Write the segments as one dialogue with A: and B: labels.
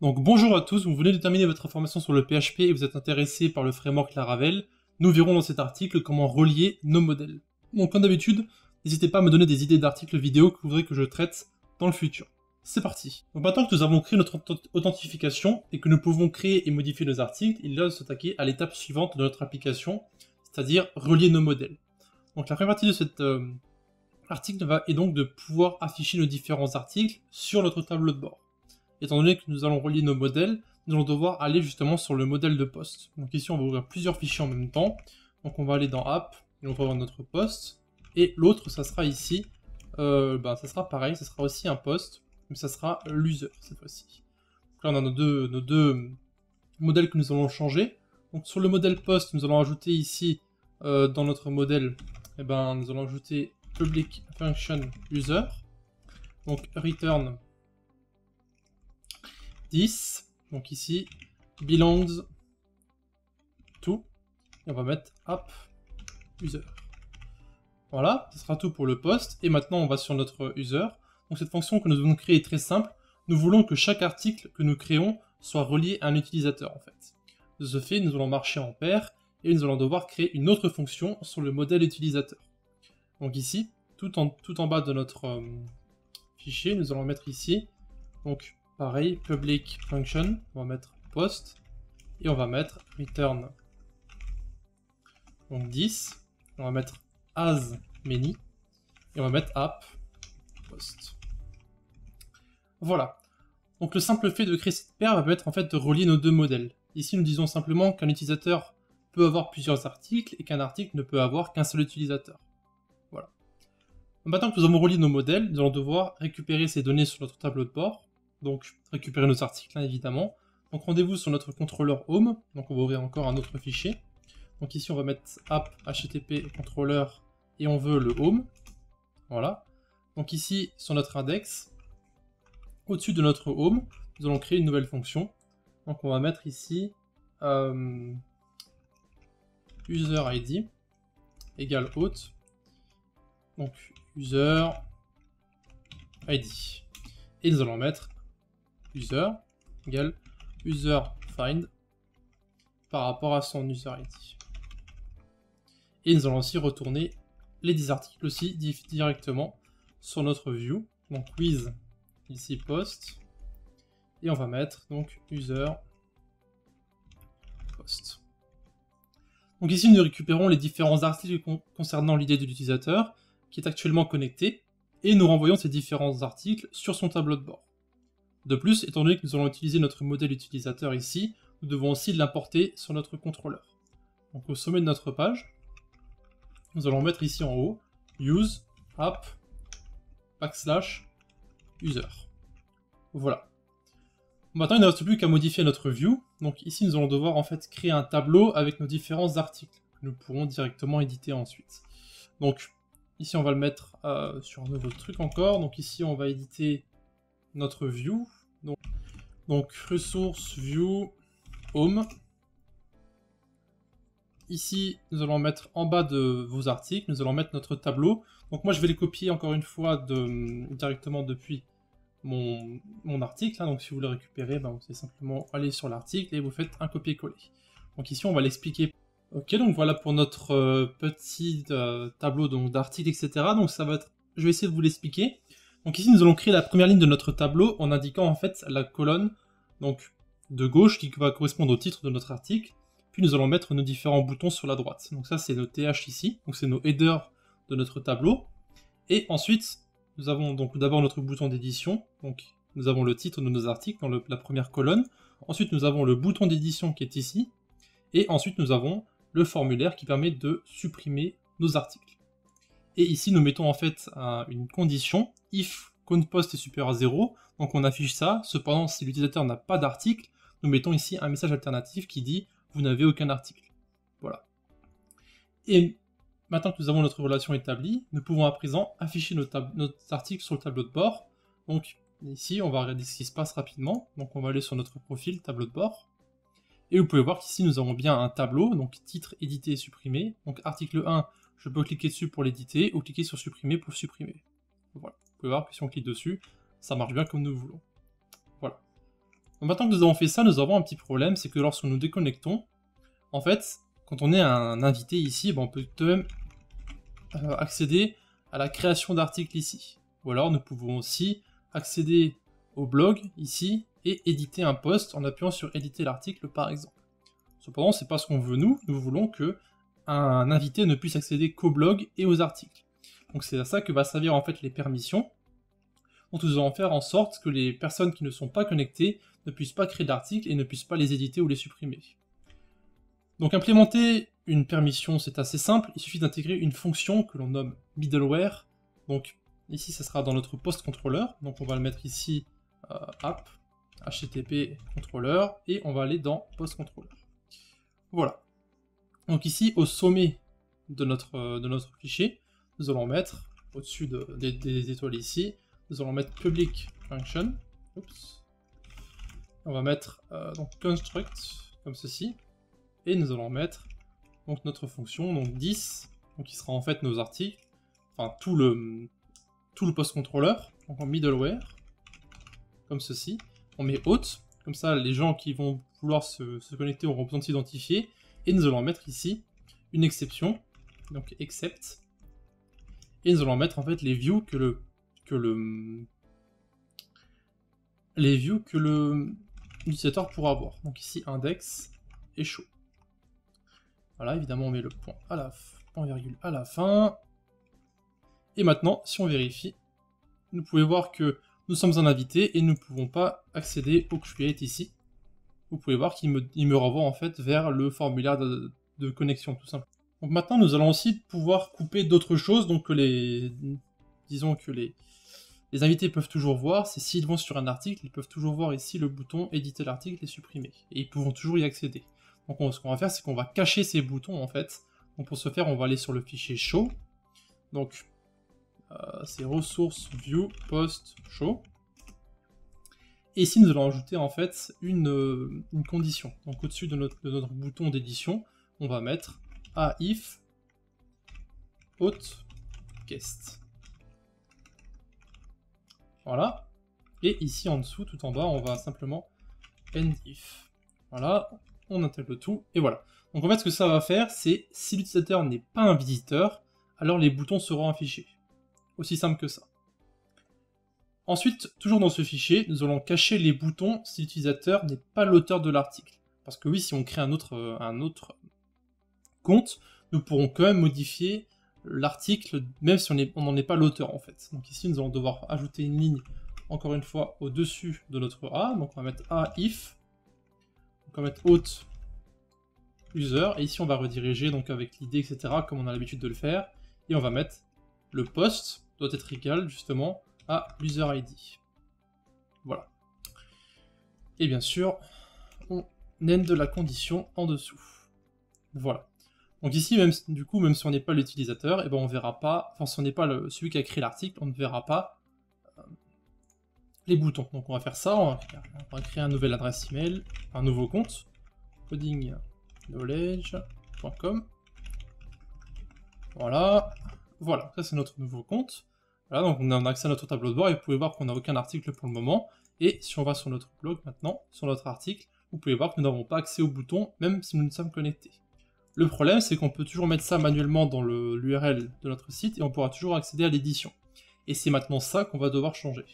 A: Donc bonjour à tous, vous venez de terminer votre formation sur le PHP et vous êtes intéressé par le framework Laravel. Nous verrons dans cet article comment relier nos modèles. Donc comme d'habitude, n'hésitez pas à me donner des idées d'articles vidéo que vous voudrez que je traite dans le futur. C'est parti. Donc maintenant que nous avons créé notre authentification et que nous pouvons créer et modifier nos articles, il va s'attaquer à l'étape suivante de notre application, c'est-à-dire relier nos modèles. Donc la première partie de cet article est donc de pouvoir afficher nos différents articles sur notre tableau de bord. Étant donné que nous allons relier nos modèles, nous allons devoir aller justement sur le modèle de poste. Donc ici, on va ouvrir plusieurs fichiers en même temps. Donc on va aller dans App, et on va voir notre poste. Et l'autre, ça sera ici, ça sera pareil, ça sera aussi un poste, mais ça sera l'user cette fois-ci. Donc là, on a nos deux modèles que nous allons changer. Donc sur le modèle poste, nous allons ajouter ici, dans notre modèle, nous allons ajouter public function user. Donc return 10, donc ici, belongs to, et on va mettre app user. Voilà, ce sera tout pour le poste, et maintenant on va sur notre user. Donc cette fonction que nous devons créer est très simple, nous voulons que chaque article que nous créons soit relié à un utilisateur en fait. De ce fait, nous allons marcher en paire, et nous allons devoir créer une autre fonction sur le modèle utilisateur. Donc ici, tout en bas de notre fichier, nous allons mettre ici, donc pareil, public function, on va mettre post, et on va mettre return, donc 10, on va mettre as many, et on va mettre app post. Voilà. Donc le simple fait de créer cette paire va permettre en fait de relier nos deux modèles. Ici nous disons simplement qu'un utilisateur peut avoir plusieurs articles, et qu'un article ne peut avoir qu'un seul utilisateur. Voilà. Maintenant que nous avons relié nos modèles, nous allons devoir récupérer ces données sur notre tableau de bord. Donc récupérer nos articles évidemment. Donc rendez-vous sur notre contrôleur home, donc on va ouvrir encore un autre fichier. Donc ici on va mettre app http controller et on veut le home. Voilà. Donc ici sur notre index, au-dessus de notre home, nous allons créer une nouvelle fonction. Donc on va mettre ici user id égale hôte. Donc user id. Et nous allons mettre user égale user find par rapport à son user id. Et nous allons aussi retourner les 10 articles aussi directement sur notre view. Donc with ici post, et on va mettre donc user post. Donc ici nous récupérons les différents articles concernant l'idée de l'utilisateur qui est actuellement connecté, et nous renvoyons ces différents articles sur son tableau de bord. De plus, étant donné que nous allons utiliser notre modèle utilisateur ici, nous devons aussi l'importer sur notre contrôleur. Donc au sommet de notre page, nous allons mettre ici en haut, use app \user. Voilà. Maintenant, il ne reste plus qu'à modifier notre view. Donc ici, nous allons devoir en fait créer un tableau avec nos différents articles que nous pourrons directement éditer ensuite. Donc ici, on va le mettre sur un nouveau truc encore. Donc ici, on va éditer notre view. Donc ressource view home. Ici, nous allons mettre en bas de vos articles, nous allons mettre notre tableau. Donc moi, je vais les copier encore une fois directement depuis mon article. Donc si vous le récupérez, vous allez simplement aller sur l'article et vous faites un copier-coller. Donc ici, on va l'expliquer. Ok, donc voilà pour notre petit tableau d'articles, etc. Donc ça va être, je vais essayer de vous l'expliquer. Donc ici, nous allons créer la première ligne de notre tableau en indiquant en fait la colonne donc de gauche qui va correspondre au titre de notre article. Puis nous allons mettre nos différents boutons sur la droite. Donc ça, c'est nos TH ici. Donc c'est nos headers de notre tableau. Et ensuite, nous avons donc d'abord notre bouton d'édition. Donc nous avons le titre de nos articles dans la première colonne. Ensuite, nous avons le bouton d'édition qui est ici. Et ensuite, nous avons le formulaire qui permet de supprimer nos articles. Et ici, nous mettons en fait une condition, if countPost est supérieur à 0, donc on affiche ça. Cependant, si l'utilisateur n'a pas d'article, nous mettons ici un message alternatif qui dit « vous n'avez aucun article ». Voilà. Et maintenant que nous avons notre relation établie, nous pouvons à présent afficher notre article sur le tableau de bord. Donc ici, on va regarder ce qui se passe rapidement. Donc on va aller sur notre profil, tableau de bord. Et vous pouvez voir qu'ici, nous avons bien un tableau, donc titre, édité et supprimé. Donc article 1, je peux cliquer dessus pour l'éditer, ou cliquer sur supprimer pour le supprimer. Voilà. Vous pouvez voir que si on clique dessus, ça marche bien comme nous voulons. Voilà. Donc maintenant que nous avons fait ça, nous avons un petit problème, c'est que lorsque nous déconnectons, en fait, quand on est un invité ici, on peut quand même accéder à la création d'articles ici. Ou alors nous pouvons aussi accéder au blog ici et éditer un post en appuyant sur éditer l'article par exemple. Cependant, c'est pas ce qu'on veut nous voulons que un invité ne puisse accéder qu'au blog et aux articles. Donc c'est à ça que va servir en fait les permissions. Donc nous allons faire en sorte que les personnes qui ne sont pas connectées ne puissent pas créer d'articles et ne puissent pas les éditer ou les supprimer. Donc implémenter une permission, c'est assez simple, il suffit d'intégrer une fonction que l'on nomme middleware. Donc ici, ça sera dans notre post controller, donc on va le mettre ici, app, http controller, et on va aller dans post controller. Voilà. Donc ici, au sommet de notre fichier, nous allons mettre, au-dessus des étoiles ici, nous allons mettre public function. Oups. On va mettre donc construct, comme ceci. Et nous allons mettre donc notre fonction, donc 10, donc qui sera en fait nos articles, enfin tout le post controller, donc en middleware, comme ceci. On met auth, comme ça les gens qui vont vouloir se connecter auront besoin de s'identifier, et nous allons mettre ici une exception, donc except, et nous allons mettre en fait les views que l'utilisateur pourra avoir. Donc ici index et show. Voilà, évidemment, on met le point virgule à la fin. Et maintenant, si on vérifie, nous pouvons voir que nous sommes un invité et nous ne pouvons pas accéder au create ici. Vous pouvez voir qu'il me renvoie en fait vers le formulaire de connexion, tout simplement. Donc maintenant, nous allons aussi pouvoir couper d'autres choses, donc disons que les invités peuvent toujours voir, c'est s'ils vont sur un article, ils peuvent toujours voir ici le bouton éditer l'article et supprimer. Et ils pourront toujours y accéder. Donc ce qu'on va faire, c'est qu'on va cacher ces boutons en fait. Donc pour ce faire, on va aller sur le fichier show. Donc c'est ressources view post show. Et ici, nous allons ajouter en fait une condition. Donc au-dessus de notre bouton d'édition, on va mettre if auth guest. Voilà. Et ici en dessous, tout en bas, on va simplement end if. Voilà. On intègre tout, et voilà. Donc en fait, ce que ça va faire, c'est, si l'utilisateur n'est pas un visiteur, alors les boutons seront affichés. Aussi simple que ça. Ensuite, toujours dans ce fichier, nous allons cacher les boutons si l'utilisateur n'est pas l'auteur de l'article. Parce que oui, si on crée un autre compte, nous pourrons quand même modifier l'article, même si on n'en est pas l'auteur en fait. Donc ici, nous allons devoir ajouter une ligne, encore une fois, au-dessus de notre A. Donc on va mettre A if. On va mettre auth user, et ici on va rediriger donc avec l'id, etc., comme on a l'habitude de le faire, et on va mettre le post doit être égal justement à user id. Voilà. Et bien sûr, on end la condition en dessous. Voilà. Donc ici, même si on n'est pas l'utilisateur, et ben on verra pas, enfin si on n'est pas celui qui a créé l'article, on ne verra pas les boutons. Donc on va faire ça, on va créer un nouvel adresse email, un nouveau compte, codingknowledge.com. Voilà, ça c'est notre nouveau compte. Voilà, donc on a accès à notre tableau de bord et vous pouvez voir qu'on n'a aucun article pour le moment. Et si on va sur notre blog maintenant, sur notre article, vous pouvez voir que nous n'avons pas accès au bouton, même si nous nous sommes connectés. Le problème, c'est qu'on peut toujours mettre ça manuellement dans l'URL de notre site et on pourra toujours accéder à l'édition. Et c'est maintenant ça qu'on va devoir changer.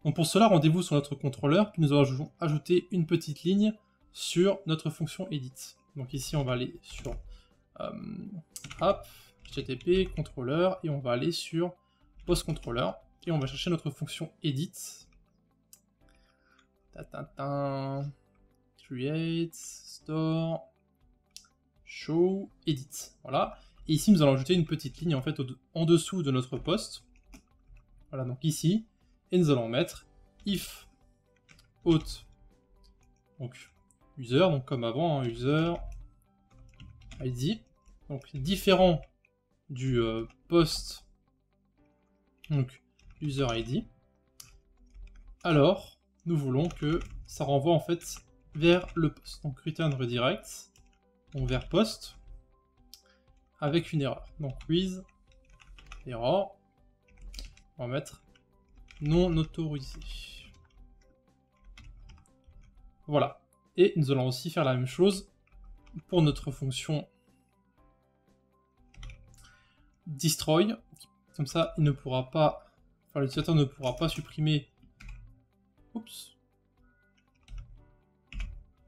A: Donc pour cela, rendez-vous sur notre contrôleur, puis nous allons ajouter une petite ligne sur notre fonction edit. Donc ici, on va aller sur app, http, contrôleur, et on va aller sur post controller, et on va chercher notre fonction edit. Create, store, show, edit. Voilà. Et ici, nous allons ajouter une petite ligne en fait en dessous de notre post. Voilà, donc ici. Et nous allons mettre if auth, donc user, donc comme avant, user id, donc différent du post, donc user id. Alors, nous voulons que ça renvoie en fait vers le post. Donc return redirect, donc vers post, avec une erreur. Donc with error, on va mettre non autorisé. Voilà. Et nous allons aussi faire la même chose pour notre fonction destroy. Comme ça, il ne pourra pas... Enfin, l'utilisateur ne pourra pas supprimer... Oups.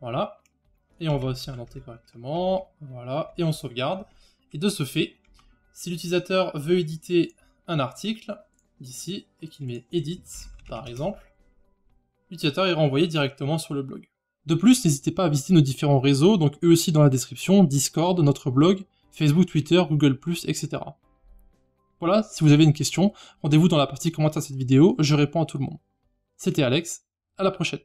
A: Voilà. Et on va aussi indenter correctement. Voilà. Et on sauvegarde. Et de ce fait, si l'utilisateur veut éditer un article, ici, et qu'il met edit, par exemple, l'utilisateur est renvoyé directement sur le blog. De plus, n'hésitez pas à visiter nos différents réseaux, donc eux aussi dans la description, Discord, notre blog, Facebook, Twitter, Google+, etc. Voilà, si vous avez une question, rendez-vous dans la partie commentaire de cette vidéo, je réponds à tout le monde. C'était Alex, à la prochaine.